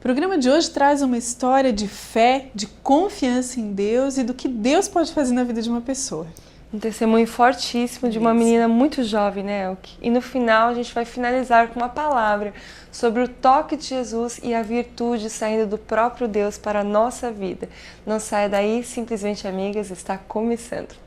programa de hoje traz uma história de fé, de confiança em Deus e do que Deus pode fazer na vida de uma pessoa. Um testemunho fortíssimo de uma menina muito jovem, né, Elke? E no final a gente vai finalizar com uma palavra sobre o toque de Jesus e a virtude saindo do próprio Deus para a nossa vida. Não saia daí, Simplesmente Amigas está começando.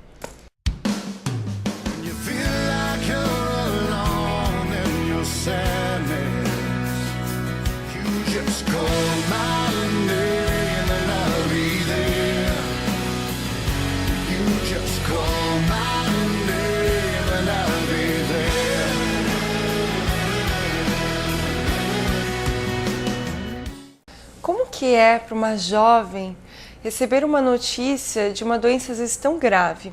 Como que é para uma jovem receber uma notícia de uma doença às vezes tão grave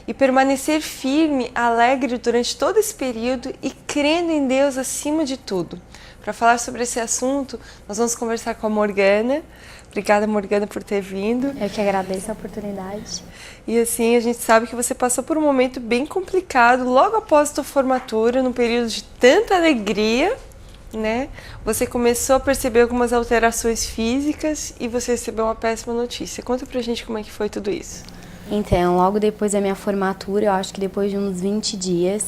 e permanecer firme, alegre durante todo esse período e crendo em Deus acima de tudo? Para falar sobre esse assunto, nós vamos conversar com a Morgana. Obrigada, Morgana, por ter vindo. Eu que agradeço a oportunidade. E assim, a gente sabe que você passou por um momento bem complicado logo após a sua formatura, num período de tanta alegria, né? Você começou a perceber algumas alterações físicas e você recebeu uma péssima notícia. Conta pra gente como é que foi tudo isso. Então, logo depois da minha formatura, eu acho que depois de uns 20 dias,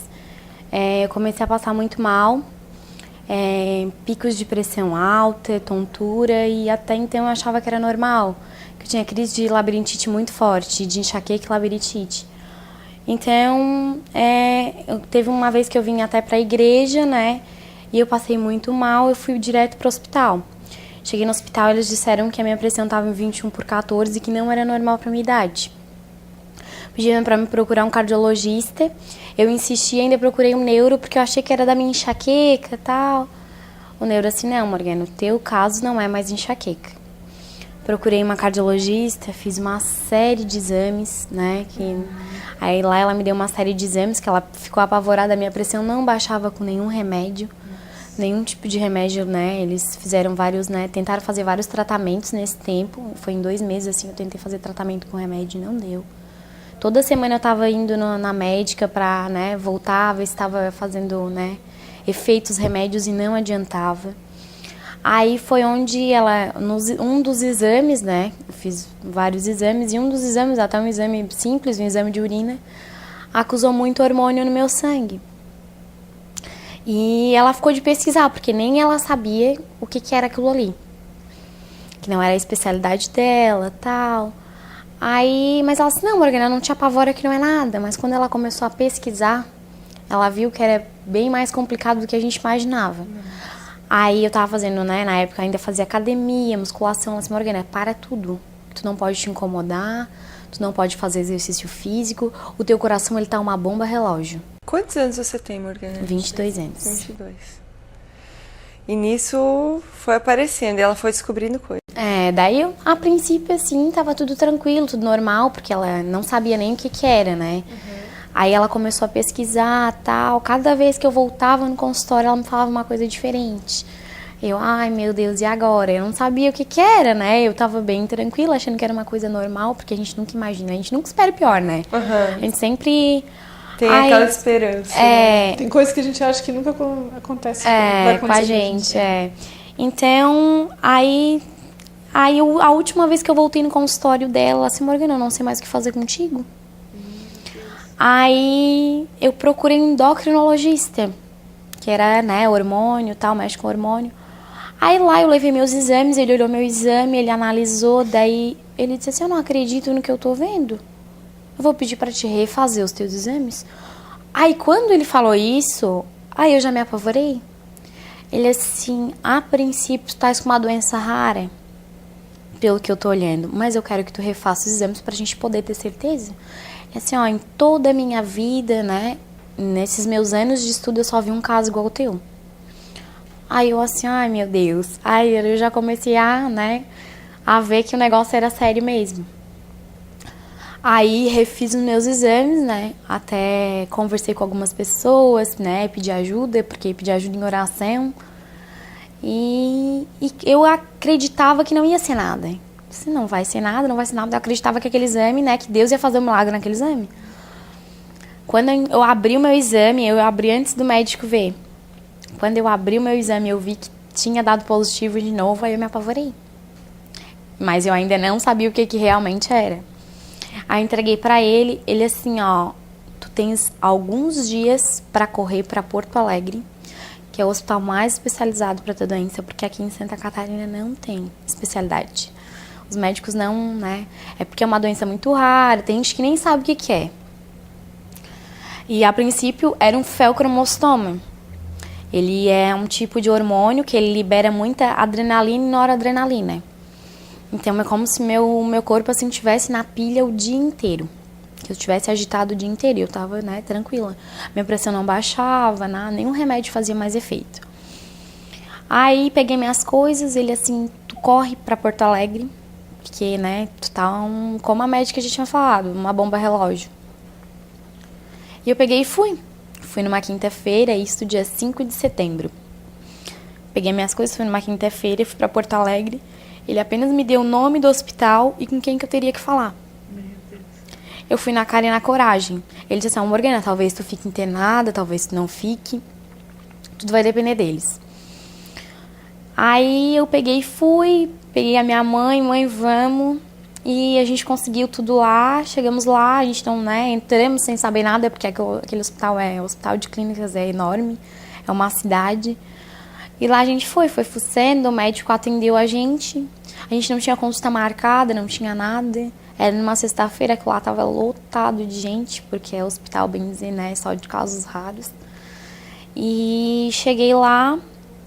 eu comecei a passar muito mal, picos de pressão alta, tontura, e até então eu achava que era normal, que eu tinha crise de labirintite muito forte, de enxaqueca e labirintite. Então, teve uma vez que eu vim até pra igreja, né? E eu passei muito mal, eu fui direto para o hospital. Cheguei no hospital, eles disseram que a minha pressão estava em 21/14 e que não era normal para minha idade. Pediram para me procurar um cardiologista. Eu insisti, ainda procurei um neuro, porque eu achei que era da minha enxaqueca e tal. O neuro assim, não, Morgana, o teu caso não é mais enxaqueca. Procurei uma cardiologista, fiz uma série de exames, né? Aí lá ela me deu uma série de exames que ela ficou apavorada, a minha pressão não baixava com nenhum remédio. Nenhum tipo de remédio, né? Eles fizeram vários, né? Tentaram fazer vários tratamentos nesse tempo. Foi em 2 meses, assim, eu tentei fazer tratamento com remédio e não deu. Toda semana eu tava indo na médica pra, né, voltar, ver se estava fazendo, né, efeitos remédios e não adiantava. Aí foi onde um dos exames, né? Eu fiz vários exames e um dos exames, até um exame simples, um exame de urina, acusou muito hormônio no meu sangue. E ela ficou de pesquisar, porque nem ela sabia o que era aquilo ali. Que não era a especialidade dela, tal. Mas ela disse, não, Morgana, não te apavora que não é nada. Mas quando ela começou a pesquisar, ela viu que era bem mais complicado do que a gente imaginava. Aí eu tava fazendo, né, na época ainda fazia academia, musculação. Ela disse, Morgana, para tudo. Tu não pode te incomodar, tu não pode fazer exercício físico, o teu coração ele tá uma bomba relógio. Quantos anos você tem, Morgana? 22 anos. 22. E nisso foi aparecendo, e ela foi descobrindo coisas. Daí eu, a princípio, assim, tava tudo tranquilo, tudo normal, porque ela não sabia nem o que era, né? Aí ela começou a pesquisar, tal. Cada vez que eu voltava no consultório, ela me falava uma coisa diferente. Eu, ai, meu Deus, e agora? Eu não sabia o que era, né? Eu tava bem tranquila, achando que era uma coisa normal, porque a gente nunca imagina, a gente nunca espera o pior, né? A gente sempre... Tem aquela esperança. Né? Tem coisas que a gente acha que nunca acontece. Vai com a gente, Então, a última vez que eu voltei no consultório dela, assim, Morgana, eu não sei mais o que fazer contigo. Aí eu procurei um endocrinologista, que era, né, hormônio e tal, mexe com hormônio. Aí lá eu levei meus exames, ele olhou meu exame, ele analisou, daí ele disse assim, eu não acredito no que eu tô vendo. Eu vou pedir para te refazer os teus exames. Aí quando ele falou isso, aí eu já me apavorei. Ele assim, a princípio tu estás com uma doença rara, pelo que eu tô olhando, mas eu quero que tu refaça os exames pra gente poder ter certeza. E assim, ó, em toda a minha vida, né, nesses meus anos de estudo eu só vi um caso igual ao teu. Aí eu assim, ai meu Deus. Aí eu já comecei a ver que o negócio era sério mesmo. Aí refiz os meus exames, né, até conversei com algumas pessoas, né, pedi ajuda, porque pedi ajuda em oração. E eu acreditava que não ia ser nada. Se não vai ser nada, não vai ser nada. Eu acreditava que aquele exame, né, que Deus ia fazer um milagre naquele exame. Quando eu abri o meu exame, eu abri antes do médico ver. Quando eu abri o meu exame, eu vi que tinha dado positivo de novo, aí eu me apavorei. Mas eu ainda não sabia o que realmente era. Aí entreguei pra ele assim, ó, tu tens alguns dias pra correr pra Porto Alegre, que é o hospital mais especializado pra tua doença, porque aqui em Santa Catarina não tem especialidade. Os médicos não, né? É porque é uma doença muito rara, tem gente que nem sabe o que é. E a princípio era um feocromostoma. Ele é um tipo de hormônio que ele libera muita adrenalina e noradrenalina. Então é como se meu corpo assim estivesse na pilha o dia inteiro. Que eu estivesse agitado o dia inteiro. Eu tava, né, tranquila. Minha pressão não baixava, nenhum remédio fazia mais efeito. Aí peguei minhas coisas, ele assim, tu corre pra Porto Alegre, porque, né, tu tá como a médica já tinha falado, uma bomba relógio. E eu peguei e fui. Fui numa quinta-feira, isso dia 5 de setembro. Peguei minhas coisas, fui numa quinta-feira, fui pra Porto Alegre. Ele apenas me deu o nome do hospital e com quem que eu teria que falar. Eu fui na cara e na coragem. Ele disse assim, Morgana, talvez tu fique internada, talvez tu não fique. Tudo vai depender deles. Aí eu peguei e fui, peguei a minha mãe, vamos. E a gente conseguiu tudo lá, chegamos lá, a gente não, né, entramos sem saber nada, porque aquele hospital o hospital de clínicas é enorme, é uma cidade. E lá a gente foi fuçando, o médico atendeu a gente não tinha consulta marcada, não tinha nada. Era numa sexta-feira que lá tava lotado de gente, porque é hospital, bem dizer, né, só de casos raros. E cheguei lá,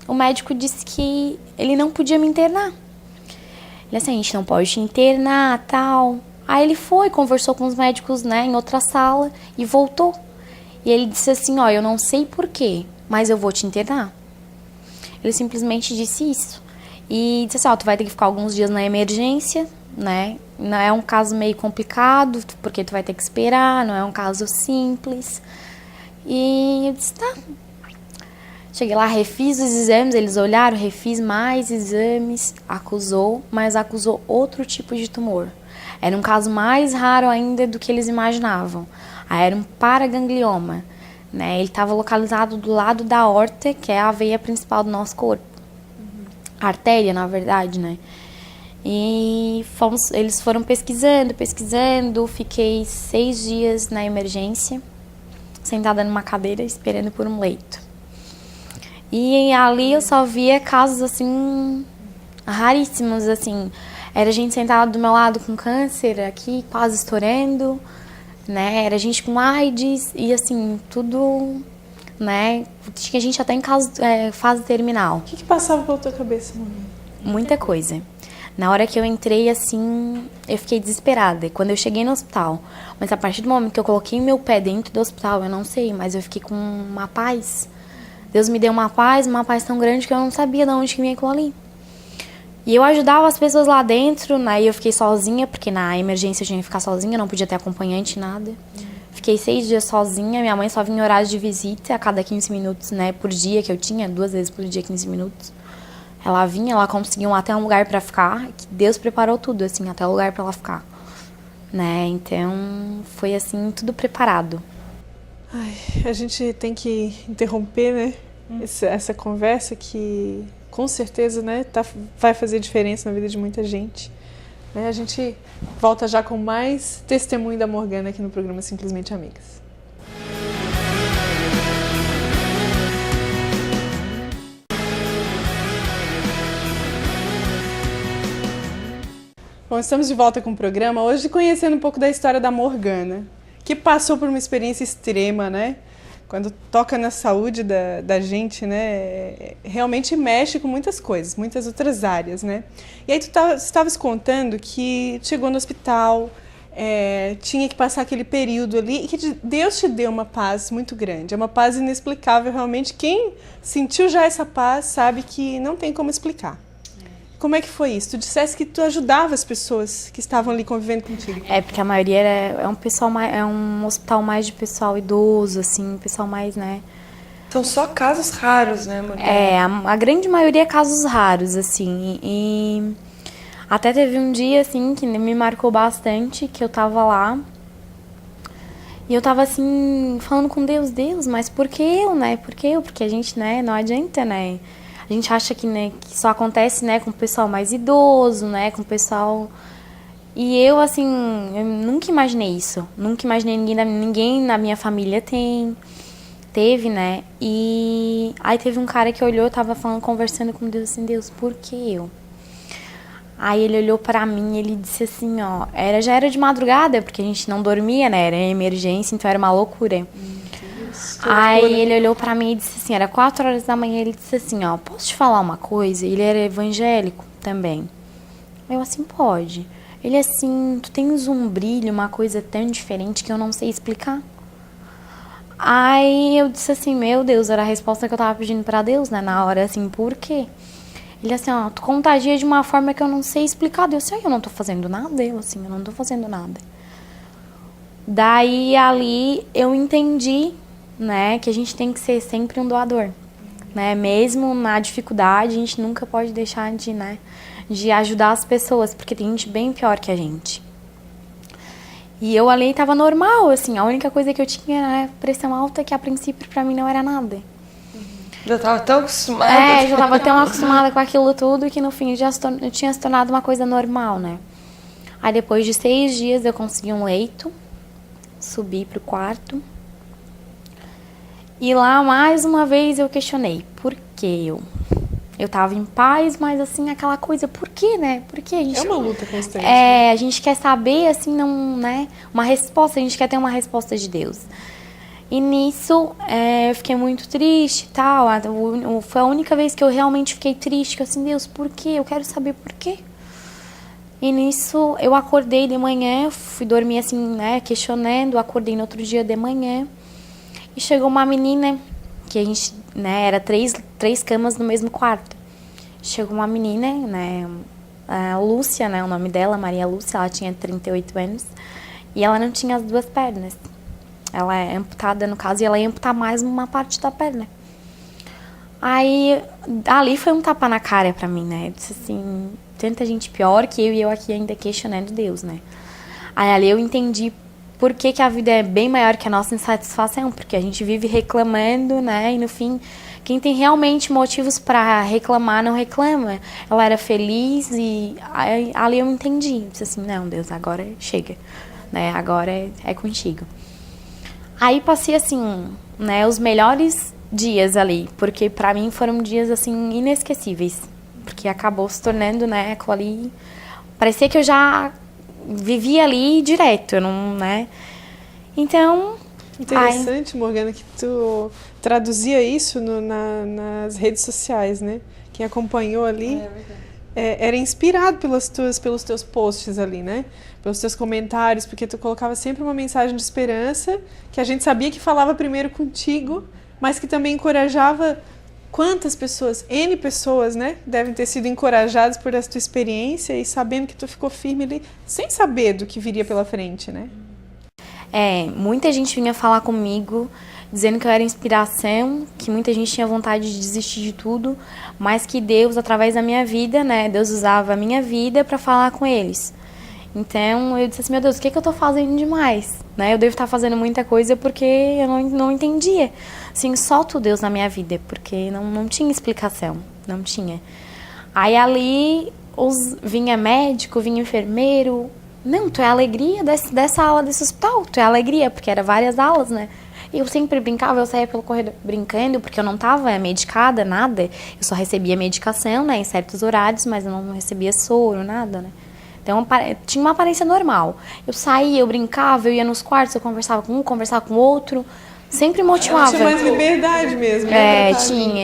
o médico disse que ele não podia me internar. Ele assim, a gente não pode te internar, tal. Aí ele foi, conversou com os médicos, né, em outra sala e voltou. E ele disse assim, ó, eu não sei porquê, mas eu vou te internar. Ele simplesmente disse isso. E disse assim, ó, tu vai ter que ficar alguns dias na emergência, né? Não é um caso meio complicado, porque tu vai ter que esperar, não é um caso simples. E eu disse, tá. Cheguei lá, refiz os exames, eles olharam, refiz mais exames, mas acusou outro tipo de tumor. Era um caso mais raro ainda do que eles imaginavam. Aí era um paraganglioma, né? Ele estava localizado do lado da aorta, que é a veia principal do nosso corpo. A artéria, na verdade, né? E eles foram pesquisando, fiquei 6 dias na emergência, sentada numa cadeira, esperando por um leito. E ali eu só via casos, assim, raríssimos, assim. Era gente sentada do meu lado com câncer aqui, quase estourando, né? Era gente com AIDS e, assim, tudo, né? Tinha gente até em fase terminal. O que passava pela tua cabeça, mãe? Muita coisa. Na hora que eu entrei, assim, eu fiquei desesperada. E quando eu cheguei no hospital, mas a partir do momento que eu coloquei meu pé dentro do hospital, eu não sei, mas eu fiquei com uma paz. Deus me deu uma paz tão grande que eu não sabia de onde que vinha aquilo ali. E eu ajudava as pessoas lá dentro, né? E eu fiquei sozinha, porque na emergência eu tinha que ficar sozinha, não podia ter acompanhante, nada. Fiquei 6 dias sozinha, minha mãe só vinha em horários de visita a cada 15 minutos, né? Por dia, que eu tinha 2 vezes por dia, 15 minutos. Ela vinha, ela conseguiu até um lugar pra ficar, que Deus preparou tudo, assim, até o lugar pra ela ficar. Né? Então, foi assim, tudo preparado. Ai, a gente tem que interromper, né, essa conversa que com certeza, né, vai fazer diferença na vida de muita gente. Né? A gente volta já com mais testemunho da Morgana aqui no programa Simplesmente Amigas. Bom, estamos de volta com o programa, hoje conhecendo um pouco da história da Morgana, que passou por uma experiência extrema, né? Quando toca na saúde da gente, né? Realmente mexe com muitas coisas, muitas outras áreas, né? E aí tu estavas contando que chegou no hospital, tinha que passar aquele período ali e que Deus te deu uma paz muito grande, é uma paz inexplicável realmente. Quem sentiu já essa paz sabe que não tem como explicar. Como é que foi isso? Tu disseste que tu ajudava as pessoas que estavam ali convivendo contigo. Porque a maioria é um hospital mais de pessoal idoso, assim, pessoal mais, né? São só casos raros, né, Morgana? A grande maioria é casos raros, assim. E até teve um dia, assim, que me marcou bastante, que eu tava lá. E eu tava, assim, falando com Deus, mas por que eu, né? Por que eu? Porque a gente, né, não adianta, né? a gente acha que, né, que só acontece, né, com o pessoal mais idoso, né, com o pessoal... E eu, assim, eu nunca imaginei isso. Nunca imaginei ninguém na minha família teve, né? E aí teve um cara que olhou, eu tava conversando com Deus assim, Deus, por que eu? Aí ele olhou pra mim e ele disse assim, ó, já era de madrugada, porque a gente não dormia, né? Era emergência, então era uma loucura. Aí ele olhou pra mim e disse assim, era 4 horas da manhã, ele disse assim, ó, posso te falar uma coisa? Ele era evangélico também. Eu assim, pode. Ele assim, tu tens um brilho, uma coisa tão diferente que eu não sei explicar. Aí eu disse assim, meu Deus, era a resposta que eu tava pedindo pra Deus, né, na hora, assim, por quê? Ele assim, ó, tu contagia de uma forma que eu não sei explicar. Eu assim, eu não tô fazendo nada, eu não tô fazendo nada. Daí ali eu entendi, né, que a gente tem que ser sempre um doador, né, mesmo na dificuldade, a gente nunca pode deixar de, né, de ajudar as pessoas, porque tem gente bem pior que a gente. E eu ali tava normal, assim, a única coisa que eu tinha era pressão alta, que a princípio pra mim não era nada. Já tava tão acostumada. Já tava tão acostumada com aquilo tudo que no fim já tinha se tornado uma coisa normal, né? Aí depois de 6 dias eu consegui um leito, subi pro quarto. E lá mais uma vez eu questionei, por que eu? Eu tava em paz, mas assim, aquela coisa, por quê, né? Porque a gente... É uma luta constante. A gente quer saber, assim, não, né? Uma resposta, a gente quer ter uma resposta de Deus. E nisso, eu fiquei muito triste e tal. Foi a única vez que eu realmente fiquei triste, que eu assim, Deus, por quê? Eu quero saber por quê. E nisso, eu acordei de manhã, fui dormir assim, né, questionando, acordei no outro dia de manhã. E chegou uma menina, que a gente, né, era três camas no mesmo quarto. Chegou uma menina, né, a Lúcia, né, o nome dela, Maria Lúcia, ela tinha 38 anos. E ela não tinha as 2 pernas. Ela é amputada, no caso, e ela ia amputar mais uma parte da perna. Aí, ali foi um tapa na cara pra mim, né? Eu disse assim, tanta gente pior que eu, e eu aqui ainda questionando Deus, né? Aí ali eu entendi por que a vida é bem maior que a nossa insatisfação, porque a gente vive reclamando, né? E no fim, quem tem realmente motivos pra reclamar, não reclama. Ela era feliz e aí, ali eu entendi. Eu disse assim, não, Deus, agora chega, né? Agora é contigo. Aí passei, assim, né, os melhores dias ali, porque pra mim foram dias, assim, inesquecíveis. Porque acabou se tornando, né, aquilo ali... Parecia que eu já vivia ali direto, eu não, né? Então... Interessante, Morgana, que tu traduzia isso nas redes sociais, né? Quem acompanhou ali era inspirado pelos teus posts ali, né? Pelos teus comentários, porque tu colocava sempre uma mensagem de esperança, que a gente sabia que falava primeiro contigo, mas que também encorajava quantas pessoas, N pessoas, né? Devem ter sido encorajadas por essa tua experiência e sabendo que tu ficou firme ali, sem saber do que viria pela frente, né? Muita gente vinha falar comigo, dizendo que eu era inspiração, que muita gente tinha vontade de desistir de tudo, mas que Deus, através da minha vida, né, Deus usava a minha vida para falar com eles. Então, eu disse assim, meu Deus, o que eu tô fazendo demais? Né? Eu devo estar fazendo muita coisa porque eu não entendia. Assim, só tu, Deus, na minha vida, porque não tinha explicação, não tinha. Aí ali, vinha médico, vinha enfermeiro. Não, tu é a alegria dessa aula desse hospital, tu é a alegria, porque eram várias aulas, né? Eu sempre brincava, eu saía pelo corredor brincando, porque eu não estava medicada, nada. Eu só recebia medicação, né, em certos horários, mas eu não recebia soro, nada, né? Então, tinha uma aparência normal. Eu saía, eu brincava, eu ia nos quartos, eu conversava com um, conversava com o outro. Sempre motivava. Tinha mais liberdade mesmo.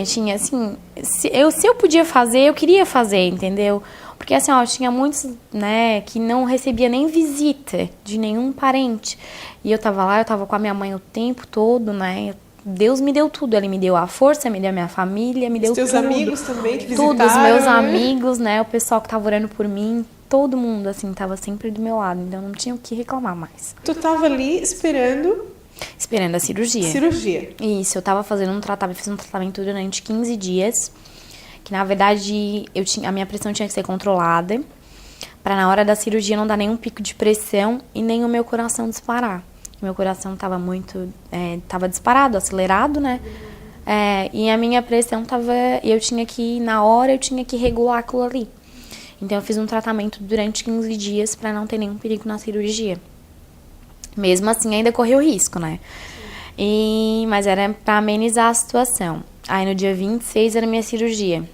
Tinha, assim... Se eu podia fazer, eu queria fazer, entendeu? Porque, assim, ó, tinha muitos, né, que não recebia nem visita de nenhum parente. E eu tava lá, eu tava com a minha mãe o tempo todo, né? Deus me deu tudo. Ele me deu a força, me deu a minha família, me deu tudo. Os teus amigos também que visitaram. Tudo, os meus amigos, né? O pessoal que tava orando por mim. Todo mundo, assim, tava sempre do meu lado. Então, não tinha o que reclamar mais. Tu tava ali esperando a cirurgia. Isso, eu tava fazendo fiz um tratamento durante 15 dias. Que, na verdade, a minha pressão tinha que ser controlada. Pra, na hora da cirurgia, não dar nenhum pico de pressão e nem o meu coração disparar. Meu coração tava tava disparado, acelerado, né? E a minha pressão tava... Eu tinha que, na hora, eu tinha que regular aquilo ali. Então, eu fiz um tratamento durante 15 dias pra não ter nenhum perigo na cirurgia. Mesmo assim, ainda correu risco, né? Mas era pra amenizar a situação. Aí, no dia 26, era minha cirurgia.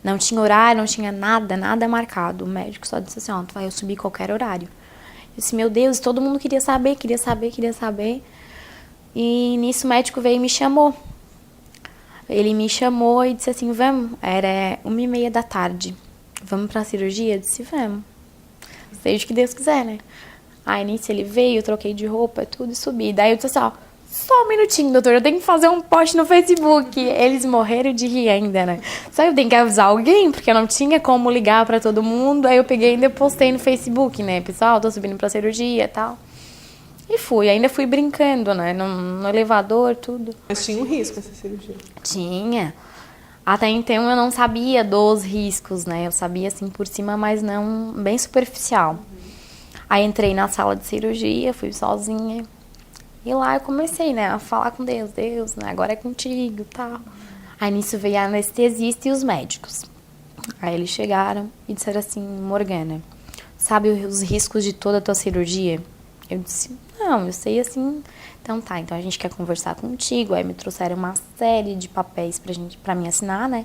Não tinha horário, não tinha nada marcado. O médico só disse assim, ó, tu vai subir qualquer horário. Eu disse, meu Deus, todo mundo queria saber. E nisso o médico veio e me chamou. Ele me chamou e disse assim, vamos. Era 1h30 da tarde. Vamos pra cirurgia? Eu disse, vamos. Seja o que Deus quiser, né? Aí nisso ele veio, eu troquei de roupa, tudo e subi. Daí eu disse assim, ó, só um minutinho, doutor, eu tenho que fazer um post no Facebook. Eles morreram de rir ainda, né? Só eu tenho que avisar alguém, porque eu não tinha como ligar pra todo mundo. Aí eu peguei e ainda postei no Facebook, né? Pessoal, tô subindo pra cirurgia e tal. E fui, ainda fui brincando, né? No elevador, tudo. Mas tinha um risco essa cirurgia? Tinha. Até então eu não sabia dos riscos, né? Eu sabia assim por cima, mas não bem superficial. Aí entrei na sala de cirurgia, fui sozinha. E lá eu comecei, né, a falar com Deus. Deus, né, agora é contigo e tal. Aí nisso veio a anestesista e os médicos. Aí eles chegaram e disseram assim, Morgana, sabe os riscos de toda a tua cirurgia? Eu disse, não, eu sei assim. Então tá, então a gente quer conversar contigo. Aí me trouxeram uma série de papéis pra mim assinar, né?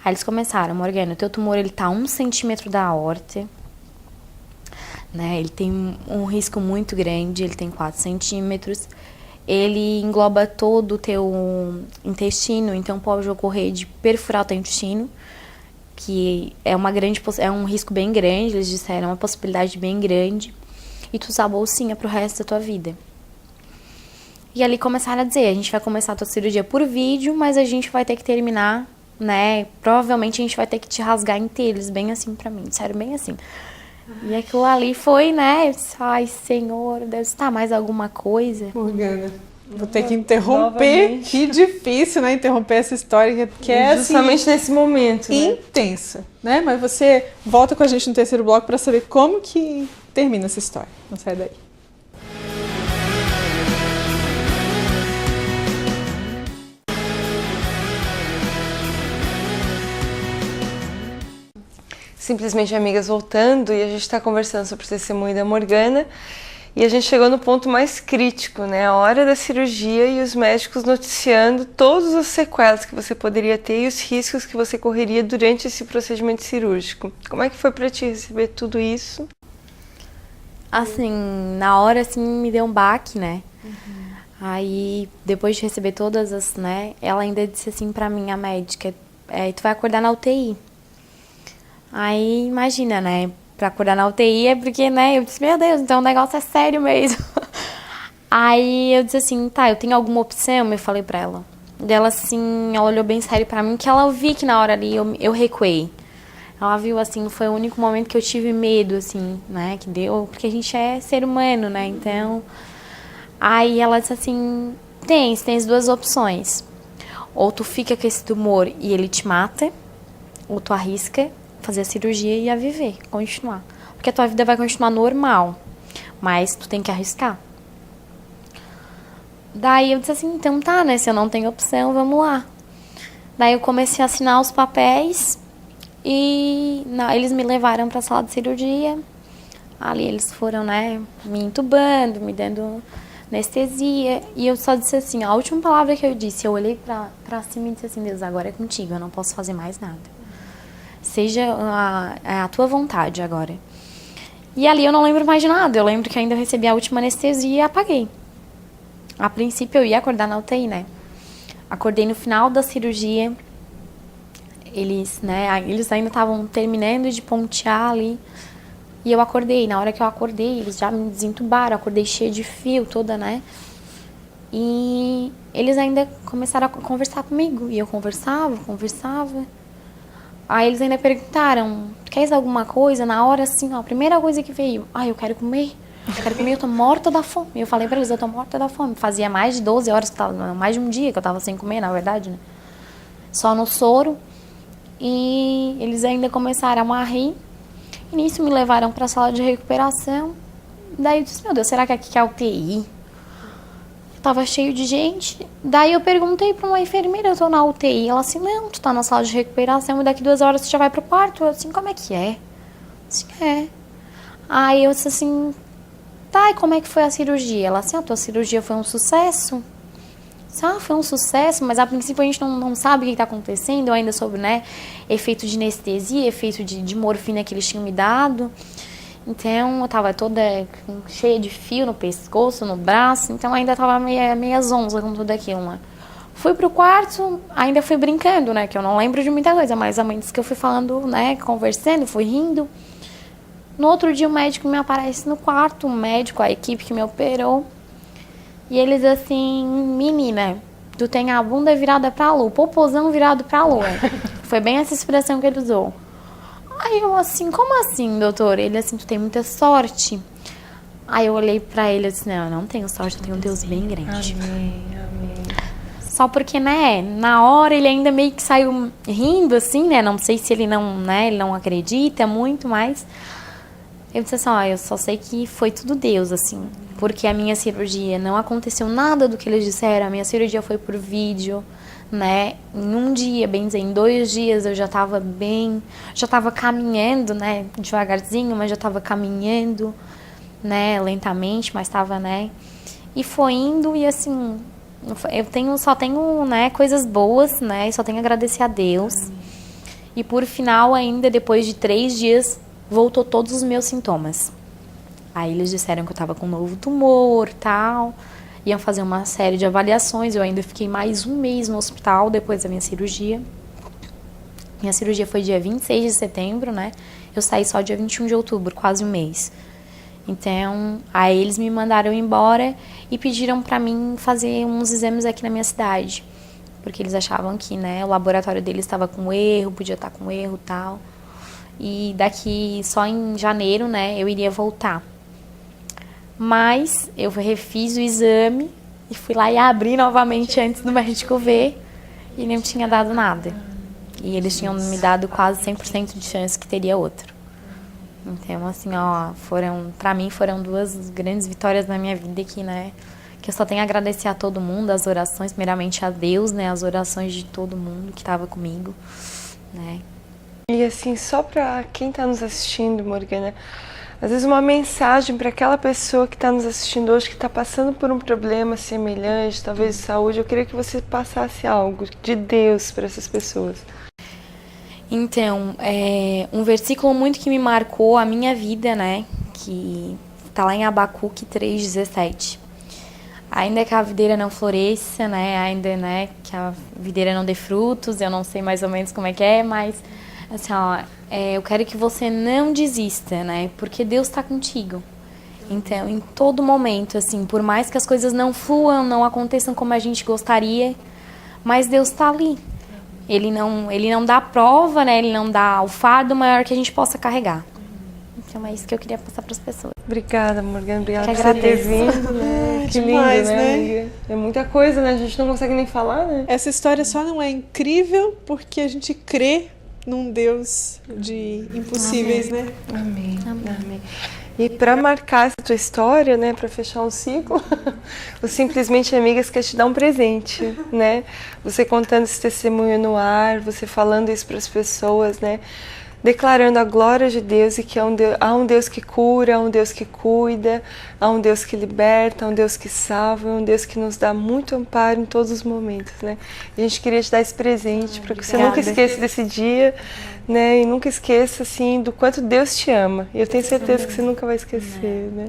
Aí eles começaram, Morgana, o teu tumor ele tá a 1 centímetro da aorta, né? Ele tem um risco muito grande, ele tem 4 centímetros. Ele engloba todo o teu intestino, então pode ocorrer de perfurar o teu intestino, que é um risco bem grande, eles disseram, uma possibilidade bem grande. E tu usar a bolsinha pro resto da tua vida. E ali começaram a dizer, a gente vai começar a tua cirurgia por vídeo, mas a gente vai ter que terminar, né? Provavelmente a gente vai ter que te rasgar inteiros, bem assim pra mim, disseram bem assim. E aquilo ali foi, né? Eu disse, ai, Senhor, deve estar mais alguma coisa. Morgana, vou ter que interromper. Novamente. Que difícil, né? Interromper essa história que é justamente assim, nesse momento, né? Intensa, né? Mas você volta com a gente no terceiro bloco para saber como que termina essa história. Não sai daí. Simplesmente Amigas voltando, e a gente está conversando sobre o testemunho da Morgana, e a gente chegou no ponto mais crítico, né? A hora da cirurgia e os médicos noticiando todas as sequelas que você poderia ter e os riscos que você correria durante esse procedimento cirúrgico. Como é que foi para ti receber tudo isso? Assim, na hora, assim, me deu um baque, né? Aí, depois de receber todas as, né? Ela ainda disse assim pra mim, a médica, tu vai acordar na UTI. Aí, imagina, né? Pra acordar na UTI é porque, né? Eu disse, meu Deus, então o negócio é sério mesmo. Aí eu disse assim, tá, eu tenho alguma opção? Eu falei pra ela. Dela assim, ela olhou bem sério pra mim, que ela viu que na hora ali eu recuei. Ela viu, assim, foi o único momento que eu tive medo, assim, né? Que deu, porque a gente é ser humano, né? Então, aí ela disse assim, tens 2 opções. Ou tu fica com esse tumor e ele te mata, ou tu arrisca fazer a cirurgia e a viver, continuar. Porque a tua vida vai continuar normal, mas tu tem que arriscar. Daí eu disse assim, então tá, né? Se eu não tenho opção, vamos lá. Daí eu comecei a assinar os papéis e eles me levaram pra sala de cirurgia. Ali eles foram, né, me entubando, me dando anestesia. E eu só disse assim, a última palavra que eu disse, eu olhei pra cima e disse assim, Deus, agora é contigo, eu não posso fazer mais nada. Seja a tua vontade agora. E ali eu não lembro mais de nada. Eu lembro que ainda eu recebi a última anestesia e apaguei. A princípio eu ia acordar na UTI, né? Acordei no final da cirurgia. Eles ainda estavam terminando de pontear ali. E eu acordei. Na hora que eu acordei, eles já me desentubaram. Eu acordei cheia de fio, toda, né? E eles ainda começaram a conversar comigo. E eu conversava. Aí eles ainda perguntaram, queres alguma coisa? Na hora, assim, ó, a primeira coisa que veio, eu quero comer, eu tô morta da fome. E eu falei pra eles, eu tô morta da fome. Fazia mais de 12 horas, mais de um dia que eu tava sem comer, na verdade, né? Só no soro. E eles ainda começaram a rir. E nisso me levaram pra sala de recuperação. Daí eu disse, meu Deus, será que aqui é a UTI? tava cheio de gente. Daí eu perguntei pra uma enfermeira, eu tô na UTI. Ela assim, não, tu tá na sala de recuperação e daqui 2 horas tu já vai pro quarto. Eu assim, como é que é? Assim, é. Aí eu disse assim, tá, e como é que foi a cirurgia? Ela assim, a tua cirurgia foi um sucesso. Foi um sucesso, mas a princípio a gente não sabe o que está acontecendo, ainda sobre, né, efeito de anestesia, efeito de morfina que eles tinham me dado. Então, eu tava toda cheia de fio no pescoço, no braço, então ainda tava meia zonza com tudo aquilo, né. Fui pro quarto, ainda fui brincando, né, que eu não lembro de muita coisa, mas a mãe disse que eu fui falando, né, conversando, fui rindo. No outro dia o médico me aparece no quarto, o médico, a equipe que me operou. E eles assim, menina, tu tem a bunda virada pra lua, o popozão virado pra lua. Foi bem essa expressão que ele usou. Aí eu assim, como assim, doutor? Ele assim, tu tem muita sorte. Aí eu olhei pra ele e disse, não, eu não tenho sorte, eu tenho um Deus bem grande. Amém, amém. Só porque, né, na hora ele ainda meio que saiu rindo, assim, né, não sei se ele não, né, ele não acredita muito, mas... Eu disse assim, eu só sei que foi tudo Deus, assim, porque a minha cirurgia não aconteceu nada do que eles disseram, a minha cirurgia foi por vídeo, né, em um dia, bem dizer, em 2 dias eu já estava bem, já estava caminhando, né, devagarzinho, mas já estava caminhando, né, lentamente, mas estava, né, e foi indo e assim, só tenho, né, coisas boas, né, e só tenho a agradecer a Deus, e por final ainda, depois de 3 dias, voltou todos os meus sintomas. Aí eles disseram que eu estava com um novo tumor, tal. Iam fazer uma série de avaliações. Eu ainda fiquei mais 1 mês no hospital depois da minha cirurgia. Minha cirurgia foi dia 26 de setembro, né? Eu saí só dia 21 de outubro, quase 1 mês. Então, aí eles me mandaram embora e pediram para mim fazer uns exames aqui na minha cidade. Porque eles achavam que, né, o laboratório deles estava com erro, podia estar com erro e tal. E daqui só em janeiro, né, eu iria voltar. Mas eu refiz o exame e fui lá e abri novamente antes do médico ver e não tinha dado nada. E eles tinham me dado quase 100% de chance que teria outro. Então, assim, pra mim foram 2 grandes vitórias na minha vida que, né, que eu só tenho a agradecer a todo mundo, as orações, primeiramente a Deus, né, as orações de todo mundo que estava comigo, né. E assim, só para quem está nos assistindo, Morgana, às vezes uma mensagem para aquela pessoa que está nos assistindo hoje, que está passando por um problema semelhante, talvez de saúde, eu queria que você passasse algo de Deus para essas pessoas. Então, um versículo muito que me marcou a minha vida, né, que está lá em Abacuque 3,17. Ainda que a videira não floresça, né, ainda, né, que a videira não dê frutos, eu não sei mais ou menos como é que é, mas... Assim, eu quero que você não desista, né? Porque Deus está contigo. Então, em todo momento, assim, por mais que as coisas não fluam, não aconteçam como a gente gostaria, mas Deus está ali. Ele não dá prova, né? Ele não dá o fardo maior que a gente possa carregar. Então, é isso que eu queria passar para as pessoas. Obrigada, Morgana. Obrigada por você ter vindo, né? Que demais, lindo, né? É muita coisa, né? A gente não consegue nem falar, né? Essa história só não é incrível porque a gente crê num Deus de impossíveis, Amém. né? Amém. Amém. E para marcar essa tua história, né, para fechar um ciclo, o Simplesmente Amigas quer te dar um presente, né? Você contando esse testemunho no ar, você falando isso para as pessoas, né? Declarando a glória de Deus e que há um Deus que cura, há um Deus que cuida, há um Deus que liberta, há um Deus que salva, há um Deus que nos dá muito amparo em todos os momentos, né? A gente queria te dar esse presente para que você nunca esqueça desse dia, né? E nunca esqueça, assim, do quanto Deus te ama. E eu tenho certeza que você nunca vai esquecer, né?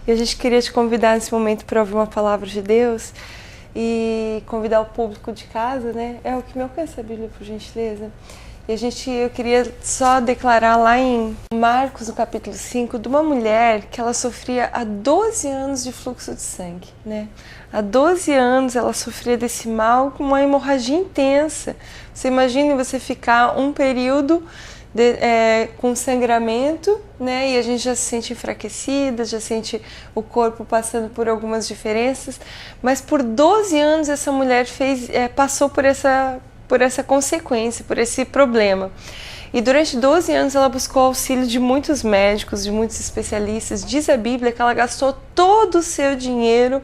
E a gente queria te convidar nesse momento para ouvir uma palavra de Deus e convidar o público de casa, né? É o que me alcança a Bíblia, por gentileza. E eu queria só declarar lá em Marcos, no capítulo 5, de uma mulher que ela sofria há 12 anos de fluxo de sangue, né? Há 12 anos ela sofria desse mal com uma hemorragia intensa. Você imagina você ficar um período com sangramento, né? E a gente já se sente enfraquecida, já sente o corpo passando por algumas diferenças. Mas por 12 anos essa mulher passou por essa consequência, por esse problema. E durante 12 anos ela buscou auxílio de muitos médicos, de muitos especialistas. Diz a Bíblia que ela gastou todo o seu dinheiro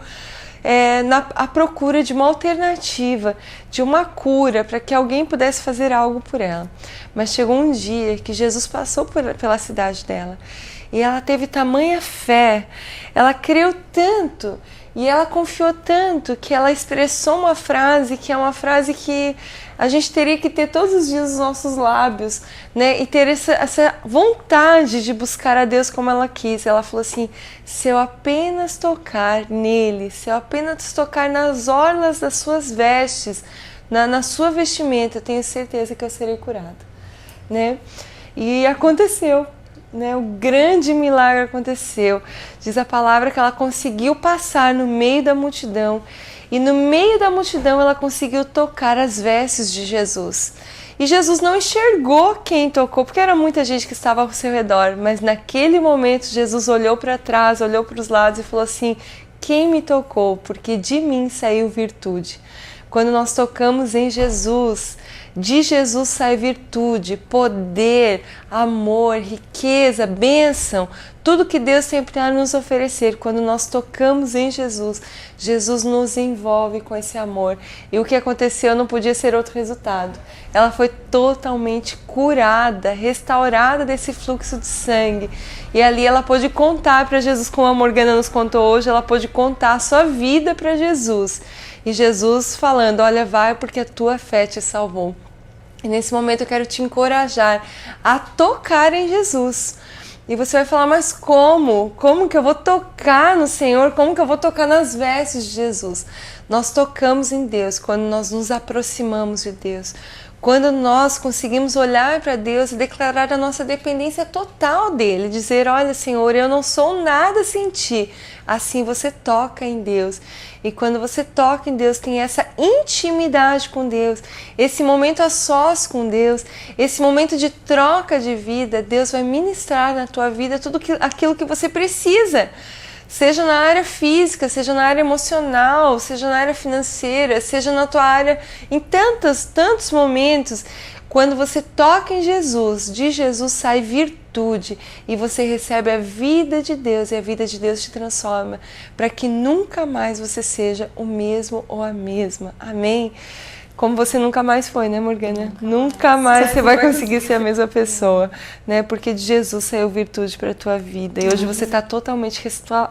à procura de uma alternativa, de uma cura, para que alguém pudesse fazer algo por ela. Mas chegou um dia que Jesus passou pela cidade dela e ela teve tamanha fé, ela creu tanto e ela confiou tanto que ela expressou uma frase que é uma frase que a gente teria que ter todos os dias nos nossos lábios, né? E ter essa vontade de buscar a Deus como ela quis. Ela falou assim: se eu apenas tocar nele, se eu apenas tocar nas orlas das suas vestes, na sua vestimenta, eu tenho certeza que eu serei curada, né? E aconteceu. Né, o grande milagre aconteceu. Diz a palavra que ela conseguiu passar no meio da multidão e no meio da multidão ela conseguiu tocar as vestes de Jesus. E Jesus não enxergou quem tocou, porque era muita gente que estava ao seu redor, mas naquele momento Jesus olhou para trás, olhou para os lados e falou assim: quem me tocou? Porque de mim saiu virtude. Quando nós tocamos em Jesus, de Jesus sai virtude, poder, amor, riqueza, bênção, tudo que Deus tem para nos oferecer. Quando nós tocamos em Jesus, Jesus nos envolve com esse amor. E o que aconteceu não podia ser outro resultado. Ela foi totalmente curada, restaurada desse fluxo de sangue. E ali ela pôde contar para Jesus, como a Morgana nos contou hoje, ela pôde contar a sua vida para Jesus. E Jesus falando: olha, vai porque a tua fé te salvou. E nesse momento eu quero te encorajar a tocar em Jesus. E você vai falar: mas como? Como que eu vou tocar no Senhor? Como que eu vou tocar nas vestes de Jesus? Nós tocamos em Deus quando nós nos aproximamos de Deus. Quando nós conseguimos olhar para Deus e declarar a nossa dependência total dEle, dizer: olha, Senhor, eu não sou nada sem Ti. Assim você toca em Deus. E quando você toca em Deus, tem essa intimidade com Deus, esse momento a sós com Deus, esse momento de troca de vida. Deus vai ministrar na tua vida tudo aquilo que você precisa. Seja na área física, seja na área emocional, seja na área financeira, seja na tua área, em tantos momentos. Quando você toca em Jesus, de Jesus sai virtude e você recebe a vida de Deus e a vida de Deus te transforma para que nunca mais você seja o mesmo ou a mesma. Amém? Como você nunca mais foi, né, Morgana? Nunca mais você vai conseguir ser a mesma pessoa, né? Porque de Jesus saiu virtude para a tua vida. E hoje você está totalmente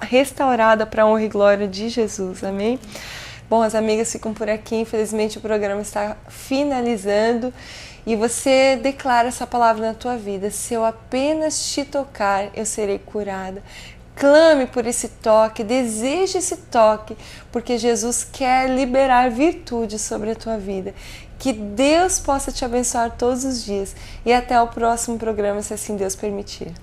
restaurada para a honra e glória de Jesus. Amém? Bom, as amigas ficam por aqui. Infelizmente o programa está finalizando. E você declara essa palavra na tua vida: se eu apenas te tocar, eu serei curada. Clame por esse toque, deseje esse toque, porque Jesus quer liberar virtude sobre a tua vida. Que Deus possa te abençoar todos os dias. E até o próximo programa, se assim Deus permitir.